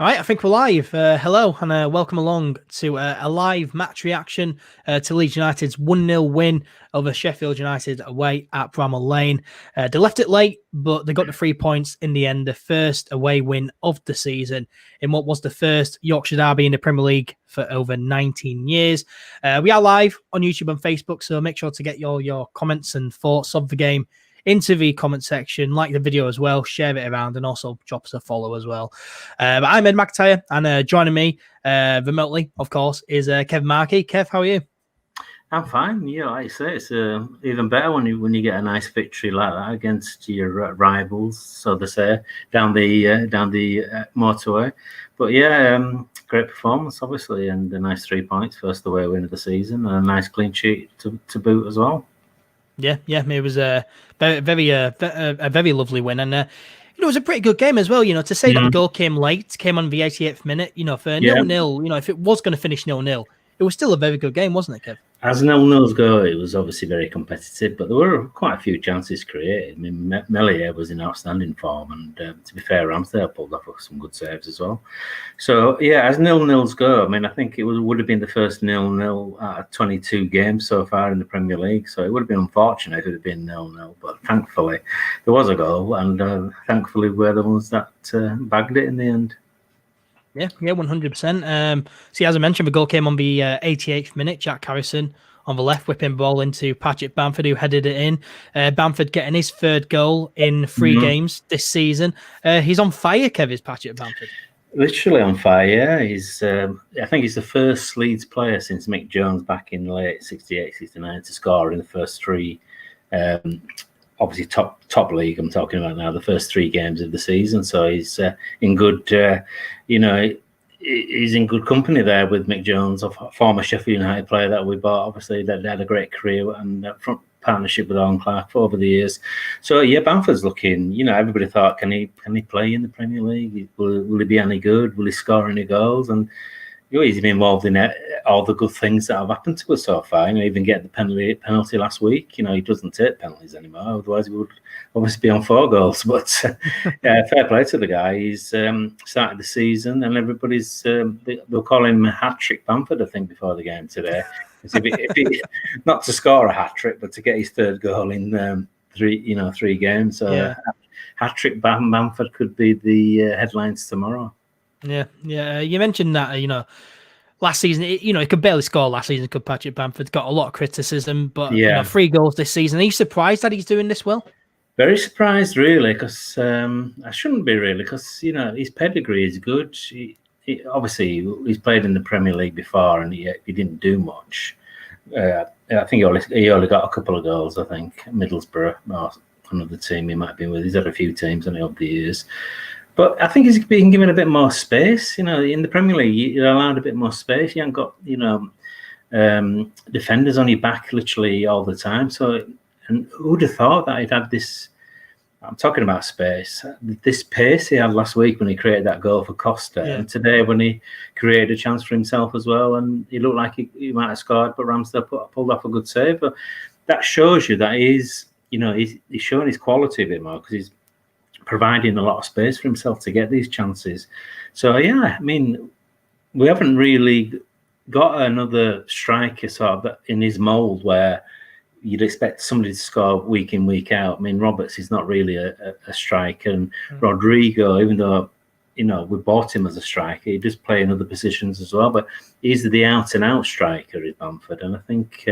All right, I think we're live. Hello and welcome along to a live match reaction to Leeds United's 1-0 win over Sheffield United away at Bramall Lane. They left it late, but they got the 3 points in the end, the first away win of the season in what was the first Yorkshire derby in the Premier League for over 19 years. We are live on YouTube and Facebook, so make sure to get your comments and thoughts of the game into the comment section, like the video as well, share it around, and also drop us a follow as well. But I'm NkGhTg, and joining me remotely, of course, is Kev Markey. Kev, how are you? I'm fine. Yeah, like you say, it's even better when you get a nice victory like that against your rivals, so to say, down the motorway. But yeah, great performance, obviously, and a nice 3 points, first away win of the season, and a nice clean sheet to boot as well. Yeah, it was a very lovely win, and it was a pretty good game as well. To say that the goal came late, came on the 88th minute. For 0-0, if it was going to finish 0-0, it was still a very good game, wasn't it, Kev? As 0-0s go, it was obviously very competitive, but there were quite a few chances created. I mean, Melier was in outstanding form, and to be fair, Ramsdale pulled off some good saves as well. So, yeah, as 0-0s go, I mean, I think it would have been the first 0-0 out of 22 games so far in the Premier League, so it would have been unfortunate if it had been 0-0, but thankfully there was a goal, and thankfully we're the ones that bagged it in the end. Yeah, 100%. See, as I mentioned, the goal came on the 88th minute. Jack Harrison on the left, whipping ball into Patrick Bamford, who headed it in. Bamford getting his third goal in 3 games this season. He's on fire, Kev, is Patrick Bamford. Literally on fire, yeah. He's, I think he's the first Leeds player since Mick Jones back in late 68, 69 to score in the first 3 obviously top league I'm talking about now, the first 3 games of the season. So he's in good, he's in good company there with Mick Jones, a former Sheffield United player that we bought, obviously, that had a great career and front partnership with Owen Clark over the years. So yeah, Bamford's looking, everybody thought, can he play in the Premier League? Will he be any good? Will he score any goals? And he's been involved in all the good things that have happened to us so far. Even get the penalty last week. He doesn't take penalties anymore. Otherwise, he would obviously be on 4 goals. But fair play to the guy. He's started the season, and everybody's they'll call him Hat-Trick Bamford, I think, before the game today. if he, not to score a hat trick, but to get his 3rd goal in 3 games. So yeah. Hat-Trick Bamford could be the headlines tomorrow. Yeah. You mentioned that, last season, he could barely score last season, could Patrick Bamford. Got a lot of criticism, but 3 goals this season. Are you surprised that he's doing this well? Very surprised, really, because I shouldn't be, really, because, his pedigree is good. Obviously, he's played in the Premier League before, and he didn't do much. I think he only got a couple of goals, I think. Middlesbrough, or another team he might have been with. He's had a few teams over the years. But I think he's being given a bit more space. In the Premier League, you're allowed a bit more space. You haven't got, defenders on your back literally all the time. So, and who'd have thought that he'd had this? I'm talking about space. This pace he had last week when he created that goal for Costa, and today when he created a chance for himself as well, and he looked like he might have scored, but Ramsdale pulled off a good save. But that shows you that he's showing his quality a bit more, because he's providing a lot of space for himself to get these chances. So yeah, I mean, we haven't really got another striker sort of in his mould where you'd expect somebody to score week in, week out. I mean, Roberts is not really a striker, and Rodrigo, even though we bought him as a striker, he does play in other positions as well. But he's the out and out striker, is Bamford, and I think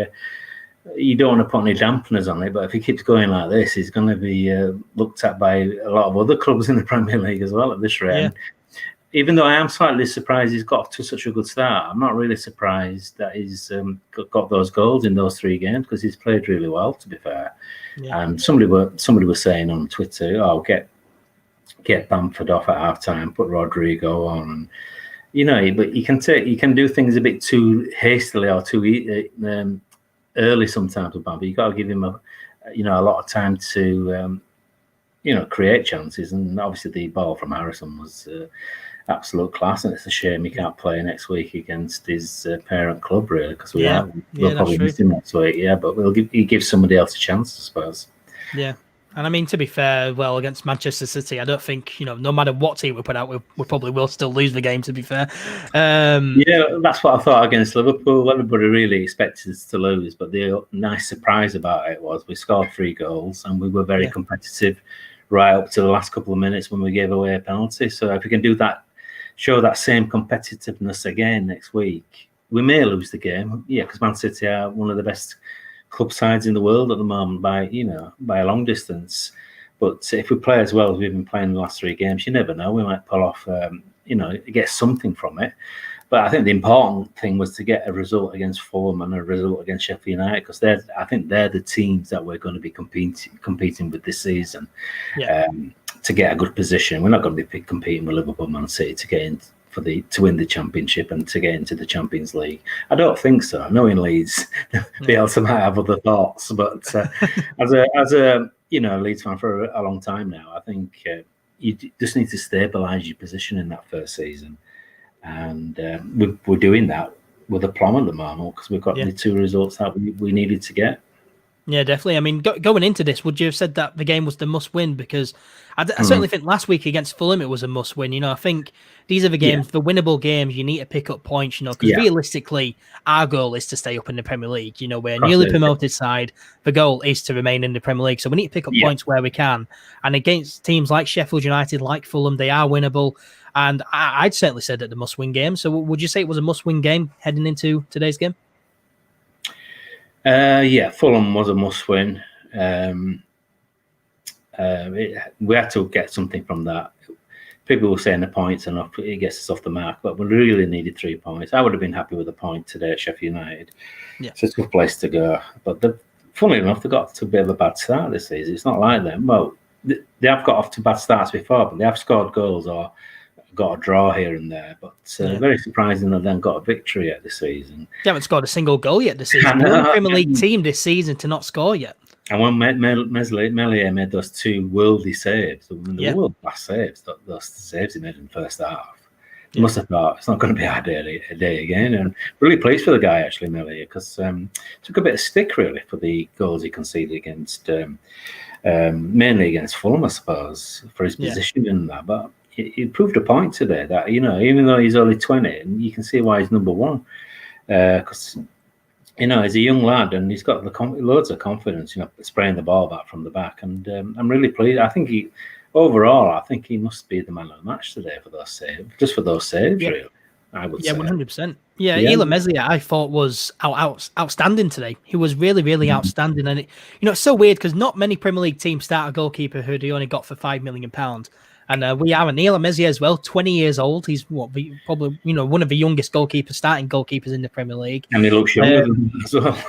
you don't want to put any dampeners on it, but if he keeps going like this, he's going to be looked at by a lot of other clubs in the Premier League as well at this rate. Yeah. Even though I am slightly surprised he's got to such a good start, I'm not really surprised that he's got those goals in those 3 games, because he's played really well, to be fair. Yeah. And somebody was saying on Twitter, "Oh, get Bamford off at half time, put Rodrigo on." And, but you can do things a bit too hastily or too early sometimes with Bamford. You've got to give him a lot of time to create chances. And obviously the ball from Harrison was absolute class, and it's a shame he can't play next week against his parent club, really, because we'll probably miss him next week. Yeah, but he gives somebody else a chance, I suppose. Yeah, And I mean, to be fair, well, against Manchester City, I don't think, no matter what team we put out, we probably will still lose the game, to be fair. Yeah, that's what I thought against Liverpool. Everybody really expected us to lose, but the nice surprise about it was we scored 3 goals and we were very competitive right up to the last couple of minutes when we gave away a penalty. So if we can do that, show that same competitiveness again next week, we may lose the game. Yeah, because Man City are one of the best club sides in the world at the moment by a long distance. But if we play as well as we've been playing the last 3 games, you never know. We might pull off, get something from it. But I think the important thing was to get a result against Fulham and a result against Sheffield United, because I think they're the teams that we're going to be competing with this season to get a good position. We're not going to be competing with Liverpool, Man City to get in to win the Championship and to get into the Champions League. I don't think so. Knowing Leeds, Bielsa might have other thoughts, but as a Leeds fan for a long time now, I think you just need to stabilise your position in that first season. And we're doing that with aplomb at the moment because we've got the 2 results that we needed to get. Yeah, definitely. I mean, going into this, would you have said that the game was the must-win? Because I certainly think last week against Fulham, it was a must-win. I think these are the games, the winnable games, you need to pick up points, because realistically, our goal is to stay up in the Premier League. We're a newly promoted side. The goal is to remain in the Premier League. So we need to pick up points where we can. And against teams like Sheffield United, like Fulham, they are winnable. And I'd certainly said that the must-win game. So would you say it was a must-win game heading into today's game? Fulham was a must-win. We had to get something from that. People were saying the points enough, it gets us off the mark, but we really needed 3 points. I would have been happy with a point today at Sheffield United. Yeah. It's a tough place to go. But funnily enough, they got to a bit of a bad start this season. It's not like them. Well, they have got off to bad starts before, but they have scored goals or got a draw here and there, but very surprising that then got a victory yet this season. They haven't scored a single goal yet this season. They're the Premier League team this season to not score yet. And when Meslier made those 2 worldly saves, the world-class saves, those saves he made in the first half, you must have thought it's not going to be our day again. And really pleased for the guy, actually, Meslier, because took a bit of stick, really, for the goals he conceded against, mainly against Fulham, I suppose, for his position in that. But he proved a point today that, even though he's only 20, and you can see why he's number 1, because, he's a young lad and he's got loads of confidence, spraying the ball back from the back. And I'm really pleased. I think he must be the man of the match today for those saves, just for those saves, really. I would say. 100%. Yeah, Elan Meslier, I thought was outstanding today. He was really, really outstanding. And it's so weird because not many Premier League teams start a goalkeeper who they only got for £5 million. And we are. And Elan Meslier as well, 20 years old. He's probably one of the youngest starting goalkeepers in the Premier League. And he looks younger than as well.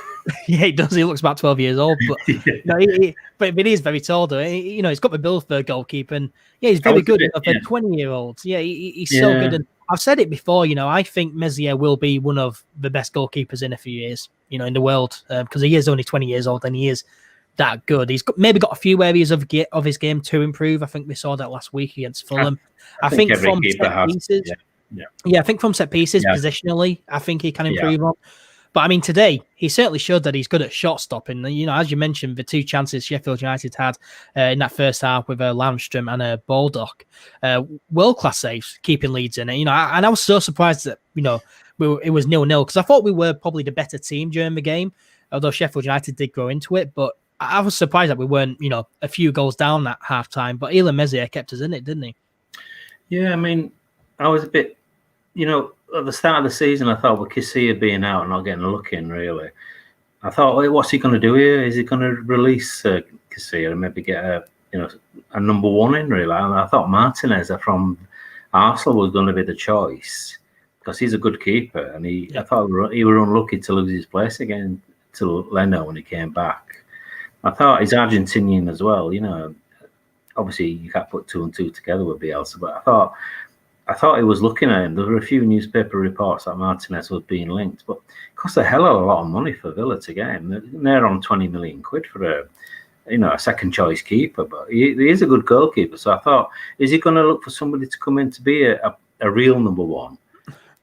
Yeah, he does. He looks about 12 years old, but but he is very tall though. He's got the build for a goalkeeper, and he's very good for 20-year-olds. Yeah, he's so good. And I've said it before. I think Meslier will be one of the best goalkeepers in a few years. In the world, because he is only 20 years old, and he is that good. He's maybe got a few areas of his game to improve. I think we saw that last week against Fulham. I think from set pieces, I think from set pieces, positionally, I think he can improve on. But I mean, today he certainly showed that he's good at shot stopping. As you mentioned, the 2 chances Sheffield United had in that first half with Landstrom and Baldock, world-class saves, keeping Leeds in it. And I was so surprised that it was 0-0 because I thought we were probably the better team during the game. Although Sheffield United did grow into it, but I was surprised that we weren't, a few goals down at half time. But Elan Meslier kept us in it, didn't he? Yeah, I mean, I was a bit, at the start of the season, I thought with Kessie being out and not getting a look in, really, I thought, well, what's he going to do here? Is he going to release Kessie and maybe get a number 1 in, really? And I thought Martinez from Arsenal was going to be the choice because he's a good keeper, and I thought he was unlucky to lose his place again to Leno when he came back. I thought he's Argentinian as well, Obviously, you can't put 2 and 2 together with Bielsa, but I thought he was looking at him. There were a few newspaper reports that Martinez was being linked, but it cost a hell of a lot of money for Villa to get him. They're on 20 million quid for a second choice keeper, but he is a good goalkeeper. So I thought, is he going to look for somebody to come in to be a real number 1,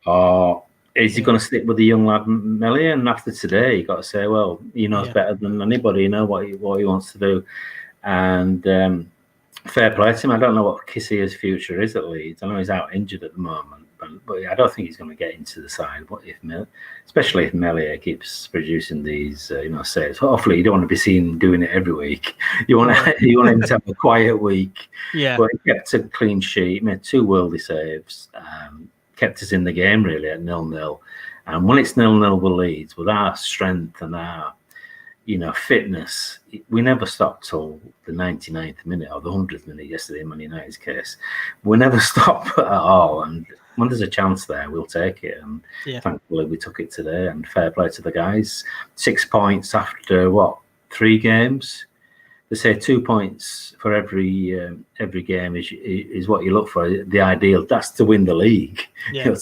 or is he going to stick with the young lad Meslier? And after today, you got to say, well, he knows better than anybody. What he wants to do. And fair play to him. I don't know what Kissier's future is at Leeds. I know he's out injured at the moment, but I don't think he's going to get into the side. What if, especially if Meslier keeps producing these, saves? Hopefully, you don't want to be seen doing it every week. You want him to have a quiet week. Yeah. But he kept a clean sheet, made 2 worldly saves, kept us in the game really at 0-0. And when it's 0-0 with Leeds, with our strength and our fitness, we never stopped till the 99th minute or the 100th minute yesterday in Man United's case. We never stop at all. And when there's a chance there, we'll take it. And thankfully, we took it today. And fair play to the guys. 6 points after, 3 games? They say 2 points for every game is what you look for. The ideal, that's to win the league. Yeah.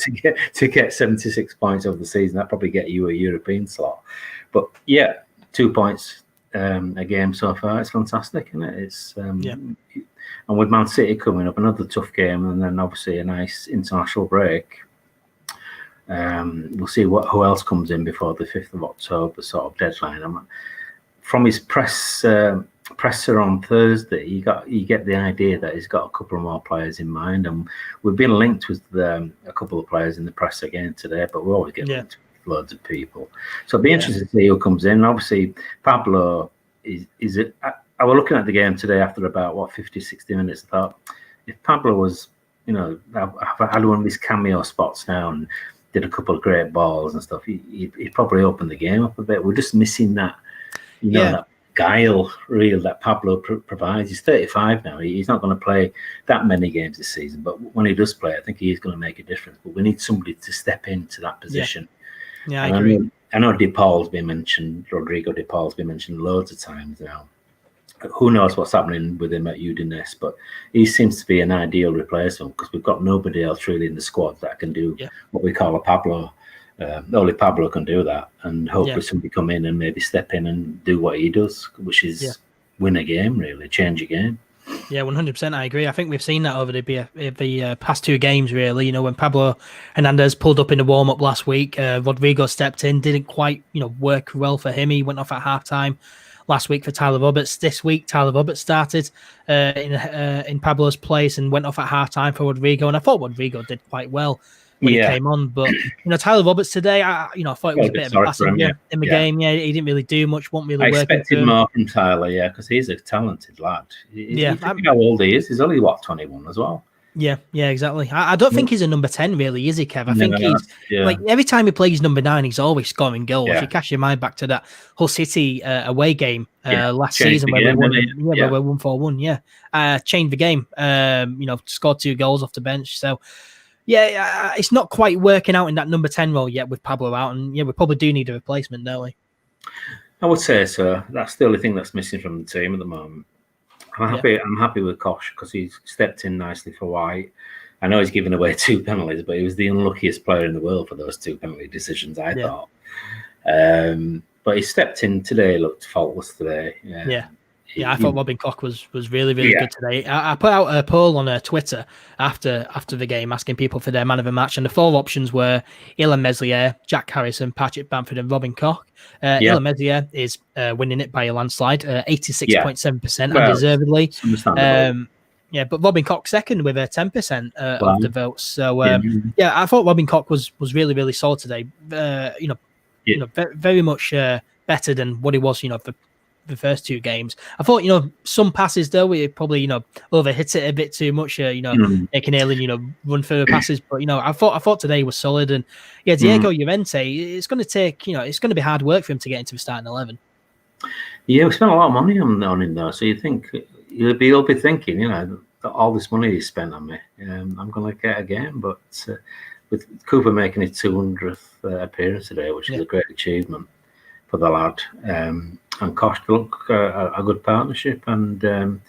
To get 76 points over the season, that probably get you a European slot. But 2 points a game so far. It's fantastic, isn't it? It's and with Man City coming up, another tough game, and then obviously a nice international break. We'll see who else comes in before the 5th of October sort of deadline. From his presser on Thursday, you get the idea that he's got a couple of more players in mind, and we've been linked with a couple of players in the press again today, but we always get linked loads of people. So it'll be interesting to see who comes in. Obviously, Pablo is it. I was looking at the game today after about 50, 60 minutes. I thought if Pablo was, had one of these cameo spots now and did a couple of great balls and stuff, he'd probably open the game up a bit. We're just missing that, that guile reel that Pablo provides. He's 35 now. He's not going to play that many games this season, but when he does play, I think he is going to make a difference. But we need somebody to step into that position. Yeah, I agree. I know DePaul's been mentioned, Rodrigo DePaul's been mentioned loads of times now. Who knows what's happening with him at Udinese, but he seems to be an ideal replacement because we've got nobody else really in the squad that can do what we call a Pablo. Only Pablo can do that, and hopefully somebody come in and maybe step in and do what he does, which is win a game, really, change a game. Yeah, 100%. I agree. I think we've seen that over the past 2 games, really. When Pablo Hernandez pulled up in the warm-up last week, Rodrigo stepped in, didn't quite, work well for him. He went off at halftime last week for Tyler Roberts. This week, Tyler Roberts started in Pablo's place and went off at halftime for Rodrigo. And I thought Rodrigo did quite well when he came on, but Tyler Roberts today, I thought it was a bit of a passenger in the game. Yeah, he didn't really do much. Wasn't really working. I expected more from Tyler, because he's a talented lad. How old he is? He's only 21 as well. Yeah, exactly. I don't think he's a number 10, really, is he, Kev? I think he's like every time he plays number 9, he's always scoring goals. If you cast your mind back to that Hull City away game last season where we won 1-4-1, changed the game. Scored 2 goals off the bench. So. Yeah, it's not quite working out in that number 10 role yet with Pablo out, and we probably do need a replacement, don't we? I would say so. That's the only thing that's missing from the team at the moment. I'm happy with Kosh because he's stepped in nicely for White. I know he's given away 2 penalties, but he was the unluckiest player in the world for those 2 penalty decisions, I thought. But he stepped in today, looked faultless today. Yeah, I thought Robin Koch was really, really good today. I put out a poll on Twitter after the game asking people for their man of the match, and the 4 options were Illan Meslier, Jack Harrison, Patrick Bamford, and Robin Koch. Illan Meslier is winning it by a landslide, 86.7%, undeservedly. But Robin Koch second with 10% of the votes. So I thought Robin Koch was really, really solid today. Very much better than what he was, for the first 2 games. I thought, some passes though, we probably, overhit it a bit too much, making Allen, run through the passes. But, I thought today was solid. And Diego Llorente, it's going to take, it's going to be hard work for him to get into the starting 11. Yeah, we spent a lot of money on him though. So you think, he'll be thinking, all this money he spent on me, I'm going to get a game. But with Cooper making his 200th appearance today, which is a great achievement for the lad, and Kosh look a good partnership. And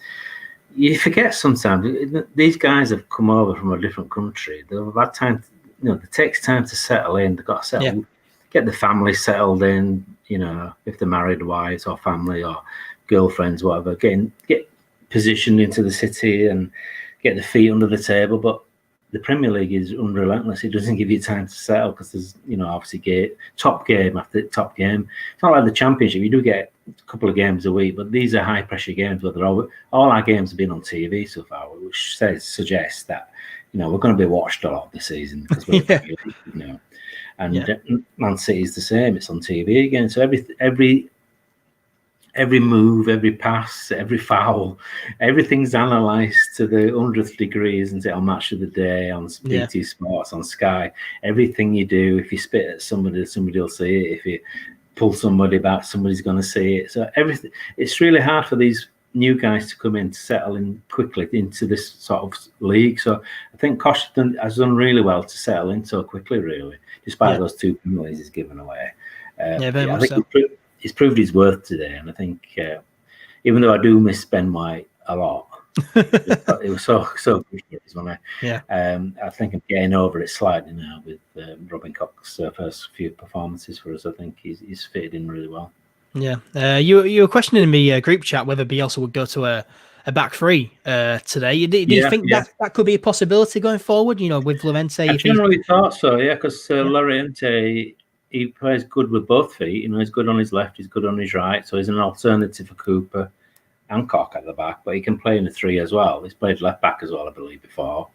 you forget sometimes these guys have come over from a different country. They've had time, it takes time to settle in. They've got to settle, get the family settled in. If they're married, wives or family or girlfriends, whatever, get positioned into the city and get the feet under the table. But the Premier League is unrelentless. It doesn't give you time to settle because there's, obviously top game after top game. It's not like the Championship. You do get a couple of games a week, but these are high pressure games. Where all our games have been on TV so far, which suggests that we're going to be watched a lot this season because we're the Premier League, And Man City is the same. It's on TV again. So every move, every pass, every foul, everything's analysed to the 100th degree, isn't it? On Match of the Day, on BT Sports, on Sky. Everything you do, if you spit at somebody will see it. If you pull somebody back, somebody's going to see it. So everything. It's really hard for these new guys to come in to settle in quickly into this sort of league. So I think Kosh has done really well to settle in so quickly, really, despite those 2 penalties he's given away. Very much so. He's proved his worth today, and I think even though I do miss Ben White a lot, it was so good for us when I think I'm getting over it slightly now with Robin Koch's first few performances for us. I think he's fitted in really well. Yeah, you were questioning in the group chat whether Bielsa would go to a back three today. Do you think that could be a possibility going forward? With Llorente, I generally thought so. Yeah, because Llorente, he plays good with both feet. He's good on his left, he's good on his right. So he's an alternative for Cooper and Koch at the back, but he can play in a three as well. He's played left back as well, I believe, before.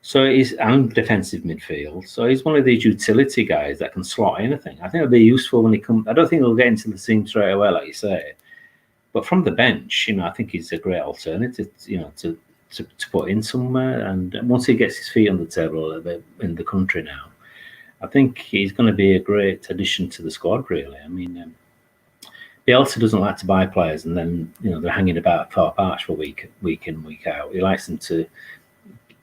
So he's and defensive midfield. So he's one of these utility guys that can slot anything. I think it'll be useful when he comes. I don't think he'll get into the team straight away, like you say. But from the bench, I think he's a great alternative, to put in somewhere. And once he gets his feet on the table a little bit in the country now, I think he's going to be a great addition to the squad, really. I mean, Bielsa doesn't like to buy players and then, they're hanging about at Thorpe Arch for week in, week out. He likes them to,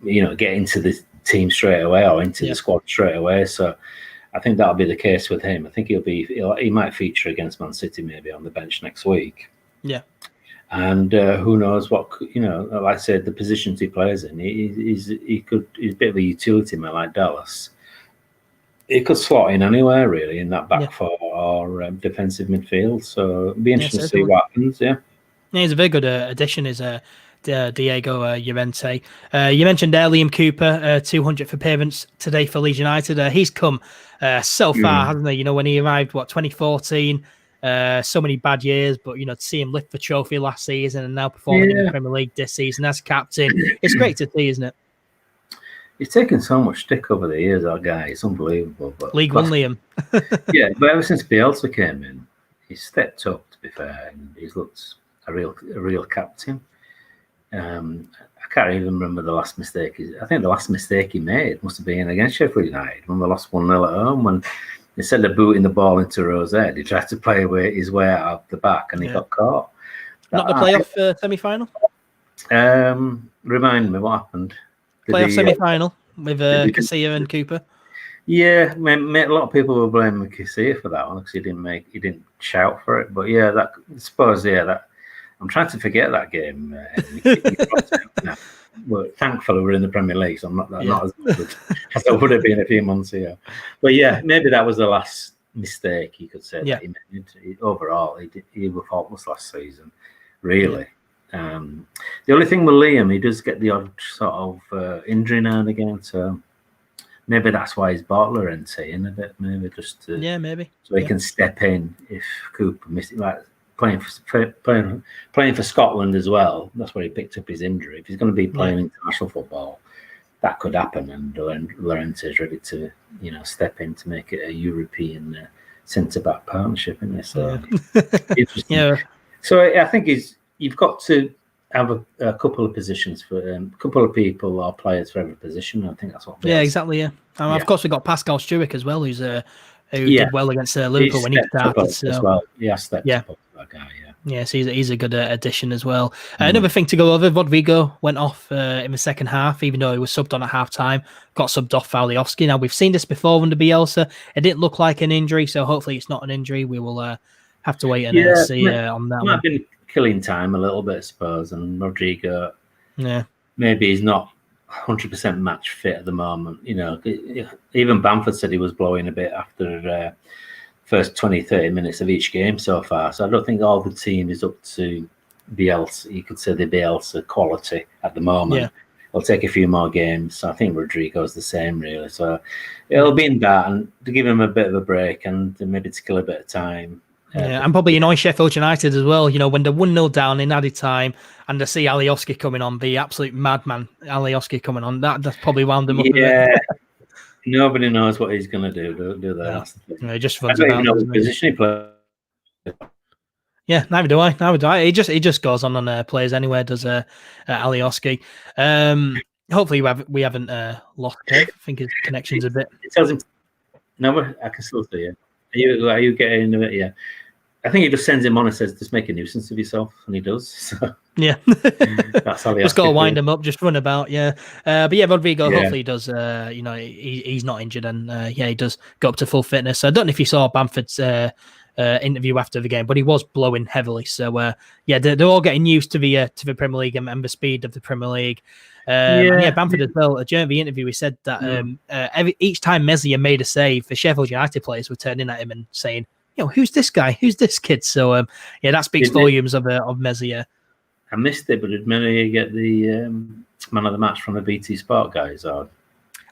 get into the team straight away or into the squad straight away. So I think that'll be the case with him. I think he might feature against Man City maybe on the bench next week. Yeah. And who knows what, like I said, the positions he plays in, he's a bit of a utility man like Dallas. He could slot in anywhere, really, in that back four or defensive midfield. So it'll be interesting to see what happens, Yeah, he's a very good addition, is Diego Llorente. You mentioned Liam Cooper, 200th appearance today for Leeds United. He's come so far, hasn't he? When he arrived, 2014, so many bad years, but, to see him lift the trophy last season and now performing in the Premier League this season as captain, it's great to see, isn't it? He's taken so much stick over the years, that guy. It's unbelievable. But League One Liam. But ever since Bielsa came in, he's stepped up, to be fair, and he's looked a real captain. I can't even remember the last mistake. I think the last mistake he made must have been against Sheffield United when they lost 1-0 at home. When instead of booting the ball into Rose's head, he tried to play his way out of the back and he got caught. Not the playoff semi-final? Remind me what happened. Playoff semi-final with Casilla and Cooper. Yeah, a lot of people were blaming Casilla for that one because he didn't shout for it. But I'm trying to forget that game. Well, thankfully we're in the Premier League, so I'm not as good as I would have been a few months ago. But maybe that was the last mistake you could say that he made. Overall, he was faultless last season, really. The only thing with Liam, he does get the odd sort of injury now and again, so maybe that's why he's bought Llorente in a bit, maybe just to, maybe so he can step in if Cooper misses, like playing for Scotland as well. That's where he picked up his injury. If he's going to be playing international football, that could happen, and Llorente is ready to step in to make it a European centre back partnership, isn't it? So interesting. So I think you've got to have a couple of positions for a couple of people or players for every position. I think that's what. Exactly. Of course, we've got Pascal Struijk as well, who did well against Liverpool when he started. As well. Yeah, stepped up that guy. Yeah, so he's a good addition as well. Another thing to go over, Rodrigo went off in the second half, even though he was subbed on at half-time, got subbed off Faleiovski. Now, we've seen this before under Bielsa. It didn't look like an injury, so hopefully it's not an injury. We will have to wait and see on that one. Been killing time a little bit, I suppose, and Rodrigo, maybe he's not 100% match fit at the moment. Even Bamford said he was blowing a bit after first 20-30 minutes of each game so far. So I don't think all the team is up to Bielsa. You could say the Bielsa quality at the moment. it'll take a few more games. So I think Rodrigo's the same, really. So it'll be in that, and to give him a bit of a break and maybe to kill a bit of time. Yeah, and probably annoy Sheffield United as well. When they're 1-0 down in added time and they see Alioski coming on, the absolute madman Alioski coming on, that's probably wound them up a bit. Nobody knows what he's going to do they? That's the thing. Yeah, he just I runs don't about, even know what position he plays. Yeah, neither do I. He just goes on plays anywhere. Does Alioski? Hopefully we haven't lost Kev. I think his connection's a bit. It tells him. No, I can still see you. Are you getting into it? Yeah. I think he just sends him on and says, "Just make a nuisance of yourself," and he does. So. Yeah, that's how just got to wind him up, just run about. Yeah, but yeah, Rodrigo. Hopefully he does. He's not injured, and he does go up to full fitness. I don't know if you saw Bamford's interview after the game, but he was blowing heavily. So they're all getting used to the Premier League and the speed of the Premier League. And Bamford as well. During the interview, he said that each time Meslier made a save, the Sheffield United players were turning at him and saying, "Who's this guy? Who's this kid?" So that speaks volumes of Meslier. I missed it, but did Meslier get the man of the match from the BT Sport guys? Or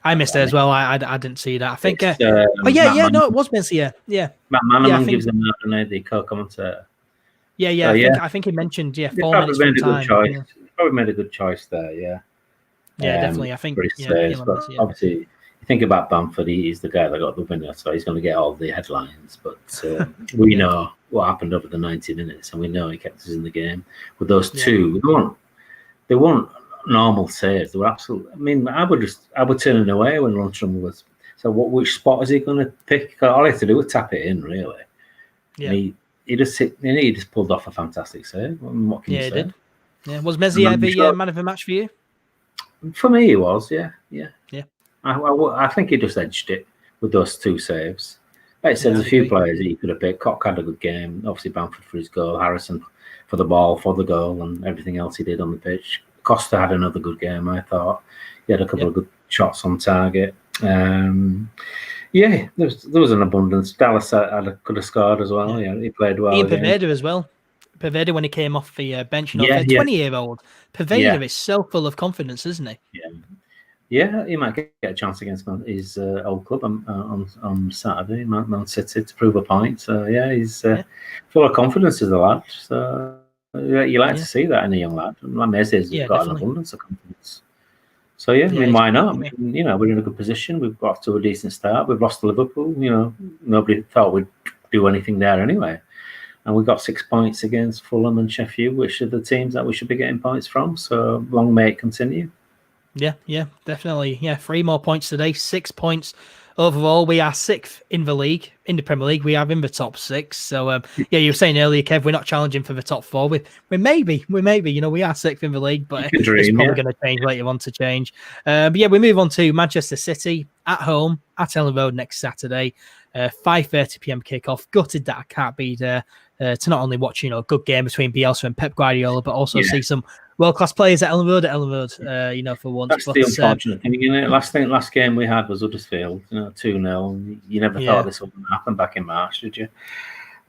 I missed it as well. I didn't see that. I think. It was Meslier. Yeah, Matt Manaman gives them the co-commentator. I think he mentioned 4 minutes from time. Probably made a good choice there. Yeah. Yeah, definitely. I think. But obviously, you think about Bamford, he's the guy that got the winner, so he's going to get all the headlines. But we know what happened over the 90 minutes, and we know he kept us in the game with those two. They weren't normal saves. They were absolute. I mean, I would turn it away when Lundstrom was. So, which spot is he going to pick? All he had to do was tap it in, really. Yeah. And he just pulled off a fantastic save. What can you say? He did. Yeah. Was Meslier the man of the match for you? For me, he was. Yeah. I think he just edged it with those two saves. Like I said, there's a few players that you could have picked. Koch had a good game. Obviously, Bamford for his goal. Harrison for the ball, for the goal, and everything else he did on the pitch. Costa had another good game, I thought. He had a couple of good shots on target. There was an abundance. Dallas could have scored as well. Yeah, he played well. Ian Poveda as well. Poveda, when he came off the bench, 20-year-old. Poveda is so full of confidence, isn't he? Yeah, he might get a chance against his old club on Saturday, Man City, to prove a point. So he's full of confidence as a lad. So you like to see that in a young lad. Mesli's got an abundance of confidence. So I mean, why not? I mean, we're in a good position. We've got off to a decent start. We've lost to Liverpool. Nobody thought we'd do anything there anyway. And we got 6 points against Fulham and Sheffield, which are the teams that we should be getting points from. So long may it continue. Yeah, definitely. Yeah, 3 more points today, 6 points overall. We are 6th in the league, in the Premier League. We are in the top 6. So, you were saying earlier, Kev, we're not challenging for the top 4. We maybe, we are 6th in the league, but it's probably going to change later on to change. But we move on to Manchester City at home at Ellen Road next Saturday. 5:30 p.m. kickoff. Gutted that I can't be there to not only watch a good game between Bielsa and Pep Guardiola, but also see some world-class players at Ellen Road. For once. That's the unfortunate thing, isn't it? Last game we had was Huddersfield, 2-0. You never thought this would happen back in March, did you?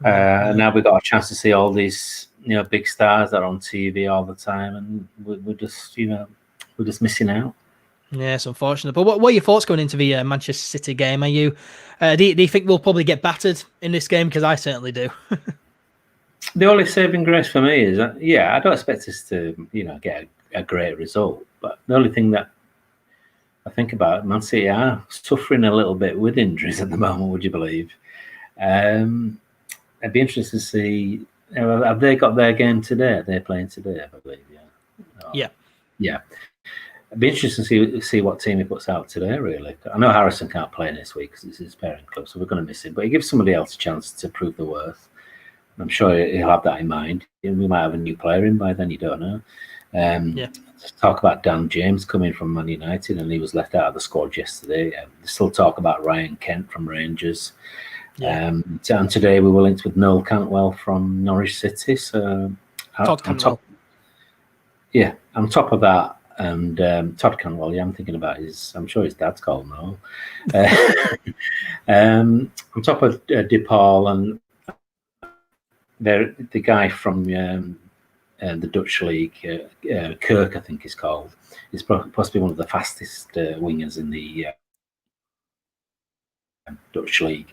Now we've got a chance to see all these big stars that are on TV all the time, and we're just missing out. Yeah, it's unfortunate. But what are your thoughts going into the Manchester City game? Are you do you think we'll probably get battered in this game? Because I certainly do. The only saving grace for me is that, I don't expect us to, get a great result. But the only thing that I think about, Man City are suffering a little bit with injuries at the moment, would you believe? I'd be interested to see, have they got their game today? Are they playing today, I believe? Yeah. It'd be interesting to see what team he puts out today, really. I know Harrison can't play this week because it's his parent club, so we're going to miss him. But he gives somebody else a chance to prove their worth. I'm sure he'll have that in mind. We might have a new player in by then, you don't know. Let's talk about Dan James coming from Man United, and he was left out of the squad yesterday. There's still talk about Ryan Kent from Rangers. And today we were linked with Noel Cantwell from Norwich City. So on top of that, and Todd Cantwell, I'm thinking about I'm sure his dad's called Noel. On top of DePaul and the guy from the Dutch league. Kirk, I think, is called. He's possibly one of the fastest wingers in the Dutch league.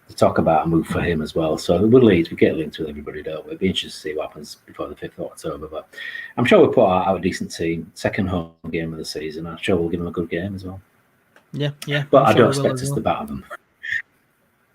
To talk about a move for him as well. So with Leeds, we get linked with everybody, don't we? It'd be interesting to see what happens before the 5th of October. But I'm sure we'll put out a decent team. Second home game of the season. I'm sure we'll give them a good game as well. Yeah. But I don't expect us to batter them.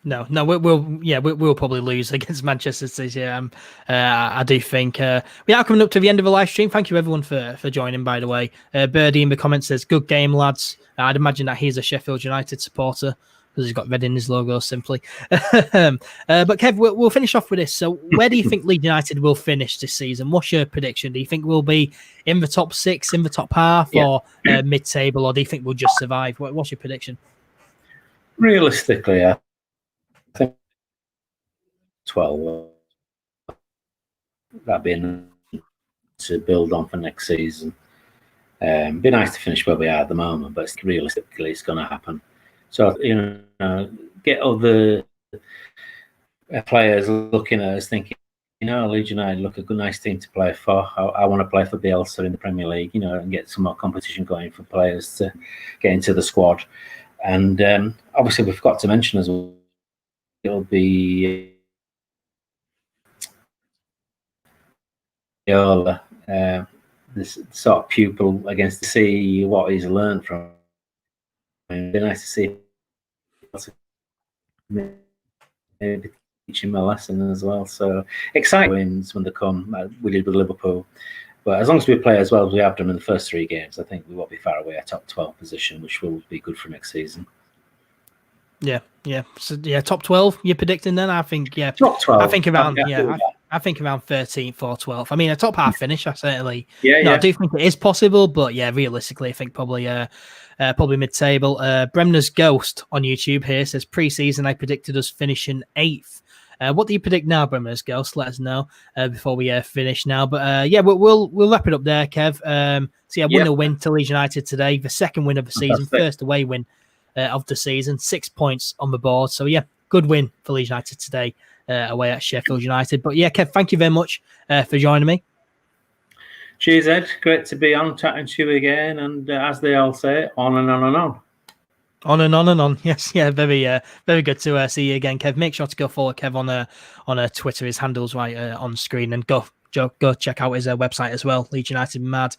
No, we'll probably lose against Manchester City. I do think we are coming up to the end of the live stream. Thank you everyone for joining. By the way, Birdie in the comments says, "Good game, lads." I'd imagine that he's a Sheffield United supporter because he's got red in his logo simply. But Kev, we'll finish off with this. So, where do you think Leeds United will finish this season? What's your prediction? Do you think we'll be in the top 6, in the top half, or mid-table, or do you think we'll just survive? What's your prediction? Realistically, I think 12. That'd be enough to build on for next season. Be nice to finish where we are at the moment, but realistically, it's going to happen. So, get other players looking at us thinking, Leeds United look a good, nice team to play for. I want to play for Bielsa in the Premier League, and get some more competition going for players to get into the squad. And obviously, we've got to mention as well, it'll be this sort of pupil against to see what he's learned from. It'd be nice to see maybe teach him a lesson as well. So exciting wins when they come. We did with Liverpool. But as long as we play as well as we have done in the first 3 games, I think we won't be far away at top 12 position, which will be good for next season. Yeah. So top 12. You're predicting then? I think top 12. I think around I think around 13th or 12th. I mean, a top half finish. I certainly. I do think it is possible, but realistically, I think probably mid-table. Bremner's Ghost on YouTube here says pre-season I predicted us finishing 8th. What do you predict now, Bremner's Ghost? Let us know before we finish now. But we'll wrap it up there, Kev. 1-0 win to Leeds United today, the second win of the season, first away win of the season, 6 points on the board. So good win for Leeds United today away at Sheffield United. But Kev, thank you very much for joining me. Cheers, Ed. Great to be on, chatting to you again. And as they all say, on and on and on. On and on and on. Yes, very good to see you again, Kev. Make sure to go follow Kev on Twitter. His handle's right on screen, and go check out his website as well. Leeds United Mad.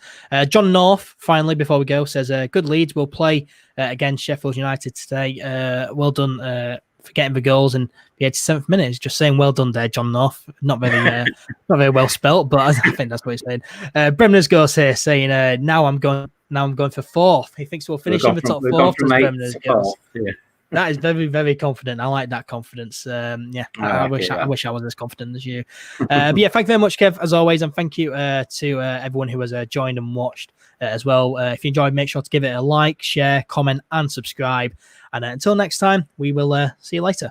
John North, finally, before we go, says, "Good Leeds will play against Sheffield United today. Well done for getting the goals in the 87th minute." He's just saying, "Well done there, John North." Not very well spelt, but I think that's what he's saying. Bremner's Ghost here saying, "Now I'm going for 4th." He thinks we'll finish in the top 4th. That is very, very confident. I like that confidence. I wish I was as confident as you. But thank you very much, Kev, as always, and thank you to everyone who has joined and watched as well. If you enjoyed, make sure to give it a like, share, comment, and subscribe. And until next time, we will see you later.